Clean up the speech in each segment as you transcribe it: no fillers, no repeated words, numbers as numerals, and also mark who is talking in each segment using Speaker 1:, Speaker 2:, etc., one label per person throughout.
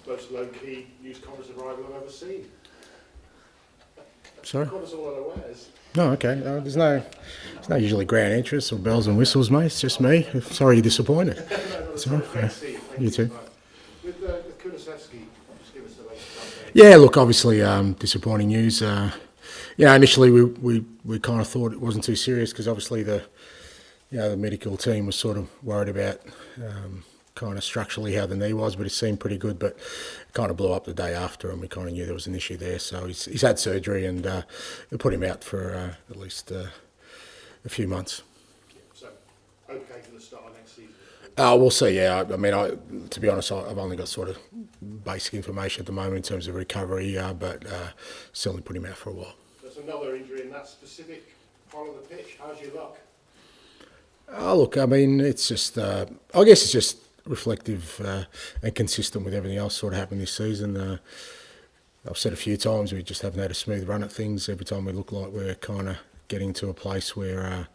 Speaker 1: most low-key news conference arrival I've ever seen.
Speaker 2: Sorry?
Speaker 1: Caught us all unawares.
Speaker 2: Oh, okay. There's no usually grand entrance or bells and whistles, mate. It's just me. Sorry you're disappointed.
Speaker 1: Sorry. Great to see you. Thank
Speaker 2: You too.
Speaker 1: With Kulusevski, just give us the latest update.
Speaker 2: Yeah, look, obviously disappointing news. Initially we kind of thought it wasn't too serious because obviously the medical team was sort of worried about kind of structurally how the knee was, but it seemed pretty good. But it kind of blew up the day after, and we kind of knew there was an issue there. So he's had surgery, and they put him out for at least a few months.
Speaker 1: So, okay for the start of next season?
Speaker 2: We'll see, yeah. I mean, to be honest, I've only got sort of basic information at the moment in terms of recovery, but certainly put him out for a while.
Speaker 1: There's another injury in that specific part of the pitch. How's your luck?
Speaker 2: Look, I mean, it's just, I guess it's just reflective and consistent with everything else sort of happened this season. I've said a few times we just haven't had a smooth run at things. Every time we look like we're kind of getting to a place where,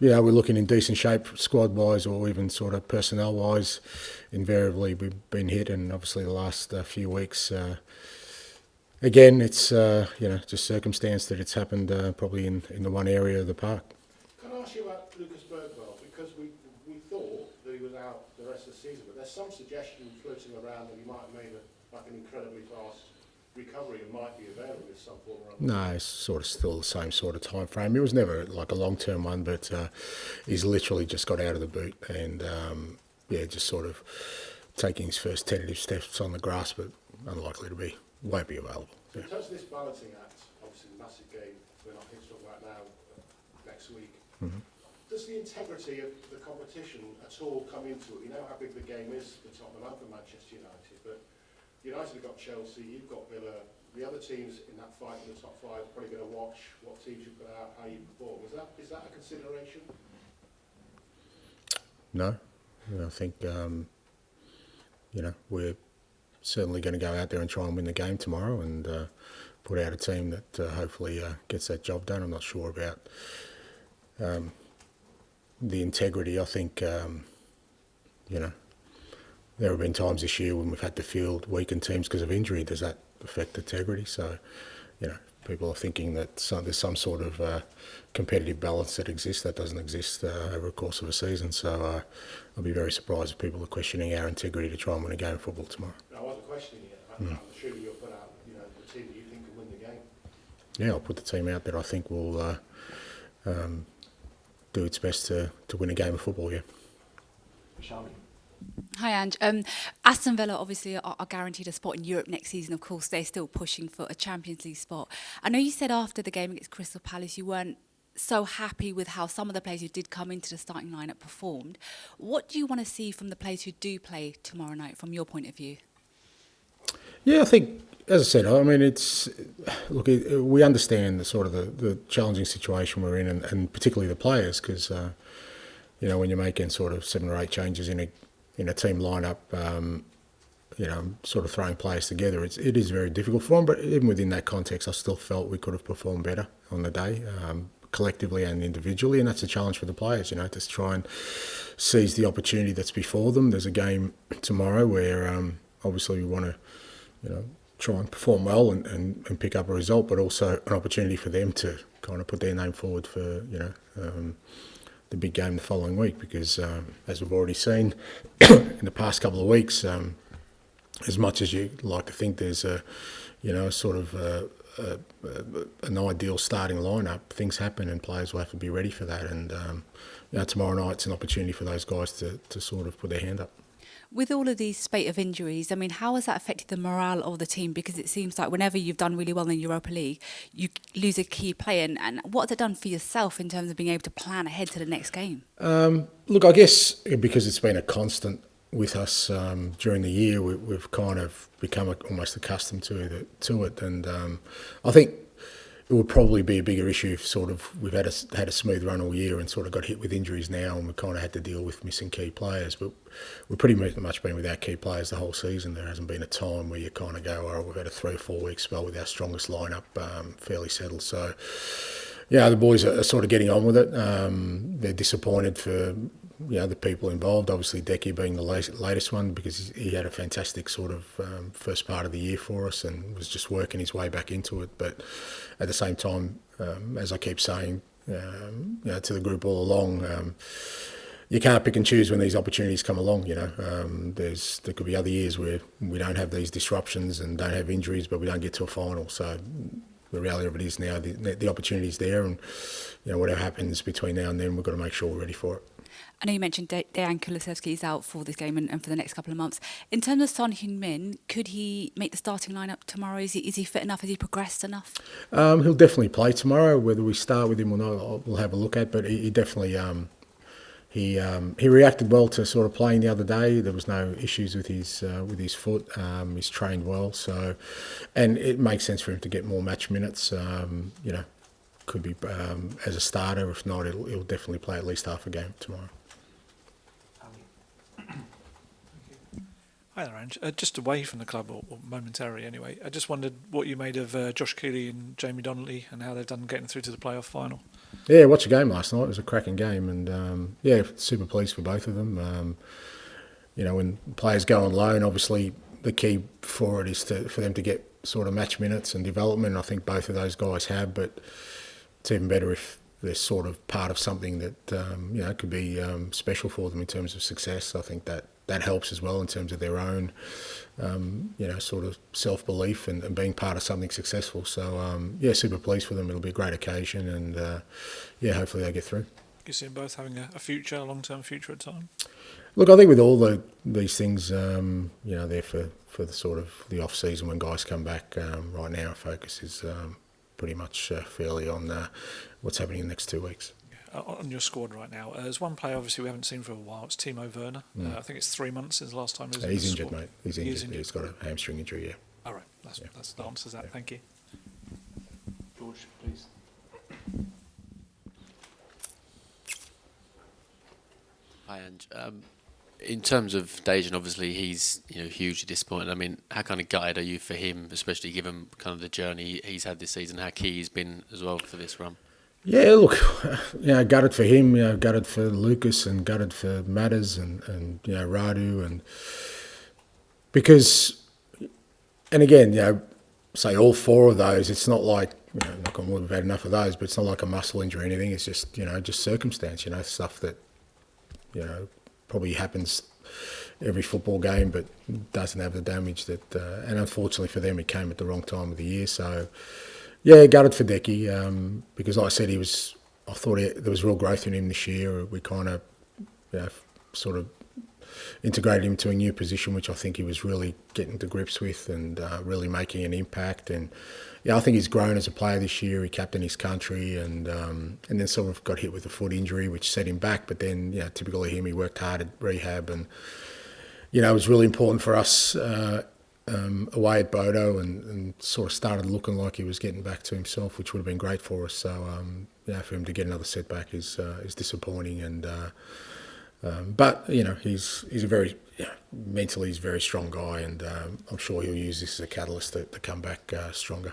Speaker 2: we're looking in decent shape squad-wise or even sort of personnel-wise, invariably we've been hit, and obviously the last few weeks, again, it's, just circumstance that it's happened probably in the one area of the park.
Speaker 1: Can I ask you about Lucas Bergwall? Because we thought that he was out the rest of the season, but there's some suggestion floating around that he might have made an incredibly fast recovery and might be available in some form or other.
Speaker 2: No, it's sort of still the same sort of time frame. It was never like a long-term one, but he's literally just got out of the boot and, just sort of taking his first tentative steps on the grass, but won't be available.
Speaker 1: So in terms of this balancing act, obviously the massive game we're not here to talk about now, next week, does the integrity of the competition at all come into it? You know how big the game is for Tottenham and for Manchester United, but United have got Chelsea, you've got Villa, the other teams in that fight in the top five are probably going to watch what teams you put out, how you perform. Is that a consideration?
Speaker 2: No, I think, we're certainly going to go out there and try and win the game tomorrow and put out a team that hopefully gets that job done. I'm not sure about the integrity. I think, there have been times this year when we've had to field weakened teams because of injury. Does that affect integrity? So, people are thinking that there's some sort of competitive balance that exists. That doesn't exist over the course of a season. So I'll be very surprised if people are questioning our integrity to try and win a game of football tomorrow.
Speaker 1: No, I wasn't questioning it. I'm assuming you'll put out the team that you think can win the game.
Speaker 2: Yeah, I'll put the team out that I think will do its best to win a game of football, yeah.
Speaker 1: Shall we?
Speaker 3: Hi, Ange. Aston Villa obviously are guaranteed a spot in Europe next season. Of course, they're still pushing for a Champions League spot. I know you said after the game against Crystal Palace you weren't so happy with how some of the players who did come into the starting lineup performed. What do you want to see from the players who do play tomorrow night, from your point of view?
Speaker 2: Yeah, I think, as I said, I mean, we understand the sort of the challenging situation we're in, and particularly the players, because when you're making sort of 7 or 8 changes in a team lineup, sort of throwing players together, it is very difficult for them. But even within that context, I still felt we could have performed better on the day, collectively and individually, and that's a challenge for the players, to try and seize the opportunity that's before them. There's a game tomorrow where obviously we want to, try and perform well and pick up a result, but also an opportunity for them to kind of put their name forward for, the big game the following week, because as we've already seen in the past couple of weeks, as much as you like to think there's sort of an ideal starting lineup, things happen and players will have to be ready for that. And tomorrow night's an opportunity for those guys to sort of put their hand up.
Speaker 3: With all of these spate of injuries, I mean, how has that affected the morale of the team? Because it seems like whenever you've done really well in the Europa League, you lose a key player. And what has it done for yourself in terms of being able to plan ahead to the next game?
Speaker 2: Look, I guess because it's been a constant with us during the year, we've kind of become almost accustomed to it. And I think it would probably be a bigger issue if sort of we've had a smooth run all year and sort of got hit with injuries now, and we kind of had to deal with missing key players. But we've pretty much been without key players the whole season. There hasn't been a time where you kind of go, oh, we've had a 3 or 4 week spell with our strongest lineup fairly settled. So, the boys are sort of getting on with it. They're disappointed for the people involved. Obviously, Decky being the latest one, because he had a fantastic sort of first part of the year for us and was just working his way back into it. But at the same time, as I keep saying, to the group all along, you can't pick and choose when these opportunities come along. There could be other years where we don't have these disruptions and don't have injuries, but we don't get to a final. So the reality of it is now the opportunity's there, and whatever happens between now and then, we've got to make sure we're ready for it.
Speaker 3: I know you mentioned Dejan Kulusevski is out for this game and for the next couple of months. In terms of Son Heung-min, could he make the starting lineup tomorrow? Is he fit enough? Has he progressed enough?
Speaker 2: He'll definitely play tomorrow. Whether we start with him or not, we'll have a look at. But he definitely he reacted well to sort of playing the other day. There was no issues with his foot. He's trained well, and it makes sense for him to get more match minutes. Could be as a starter. If not, he'll definitely play at least half a game tomorrow.
Speaker 4: Hi there, Ange. Just away from the club, or momentarily anyway, I just wondered what you made of Josh Keeley and Jamie Donnelly and how they've done getting through to the playoff final.
Speaker 2: Yeah, I watched the game last night. It was a cracking game, and super pleased for both of them. When players go on loan, obviously the key for it is for them to get sort of match minutes and development. I think both of those guys have, but it's even better if they're sort of part of something that could be special for them in terms of success. I think that helps as well in terms of their own sort of self-belief and being part of something successful. So super pleased for them. It'll be a great occasion, and hopefully they get through.
Speaker 4: You see them both having a long-term future at time?
Speaker 2: Look, I think with all these things, they're for the sort of the off-season when guys come back. Right now, our focus is pretty much fairly on what's happening in the next 2 weeks.
Speaker 4: On your squad right now, there's one player obviously we haven't seen for a while. It's Timo Werner. I think it's 3 months since the last time he was in the
Speaker 2: He's injured,
Speaker 4: squad.
Speaker 2: mate. He's injured. He's got a hamstring injury, yeah.
Speaker 4: All right, that answers that. Thank you.
Speaker 1: George, please.
Speaker 5: Hi, Ange. In terms of Dejan, obviously he's hugely disappointed. I mean, how kind of gutted are you for him, especially given kind of the journey he's had this season, how key he's been as well for this run? Yeah,
Speaker 2: look, gutted for him, gutted for Lucas, and gutted for Matters and Radu, and because, and again, say all four of those, it's not like, knock on wood, we've had enough of those, but it's not like a muscle injury or anything. It's just, just circumstance, stuff that, probably happens every football game, but doesn't have the damage that, and unfortunately for them, it came at the wrong time of the year. So, gutted for Decky, because like I said, I thought there was real growth in him this year. We kind of, sort of integrated him to a new position, which I think he was really getting to grips with and really making an impact. And I think he's grown as a player this year. He captained his country, and then sort of got hit with a foot injury, which set him back. But then, typical of him, he worked hard at rehab, and it was really important for us away at Bodo, and sort of started looking like he was getting back to himself, which would have been great for us. So for him to get another setback is disappointing, and but he's a very mentally he's a very strong guy, and I'm sure he'll use this as a catalyst to come back stronger.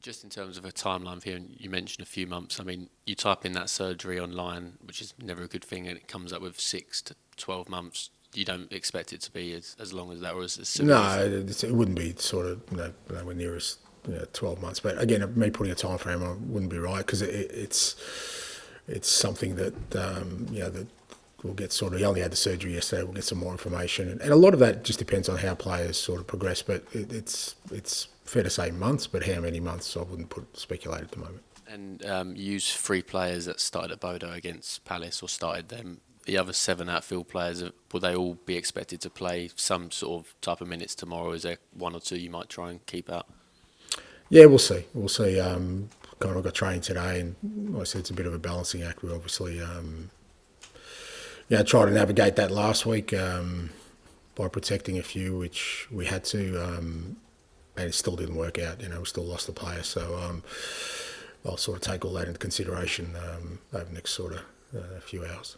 Speaker 5: Just in terms of a timeline here, you mentioned a few months. I mean, you type in that surgery online, which is never a good thing, and it comes up with 6 to 12 months. You don't expect it to be as long as that, or as soon as...
Speaker 2: No, it wouldn't be sort of nowhere near as 12 months. But again, me putting a time frame on wouldn't be right, because it's something that that we'll get sort of. He only had the surgery yesterday. We'll get some more information, and a lot of that just depends on how players sort of progress. But it's fair to say months, but how many months, I wouldn't speculate at the moment.
Speaker 5: And you use 3 players that started at Bodo against Palace, or started them. The other 7 outfield players, will they all be expected to play some sort of type of minutes tomorrow? Is there 1 or 2 you might try and keep out?
Speaker 2: Yeah, we'll see. We'll see. Kind of got training today, and like I said, it's a bit of a balancing act. We obviously, tried to navigate that last week by protecting a few, which we had to, and it still didn't work out. We still lost the player. So I'll sort of take all that into consideration over the next sort of few hours.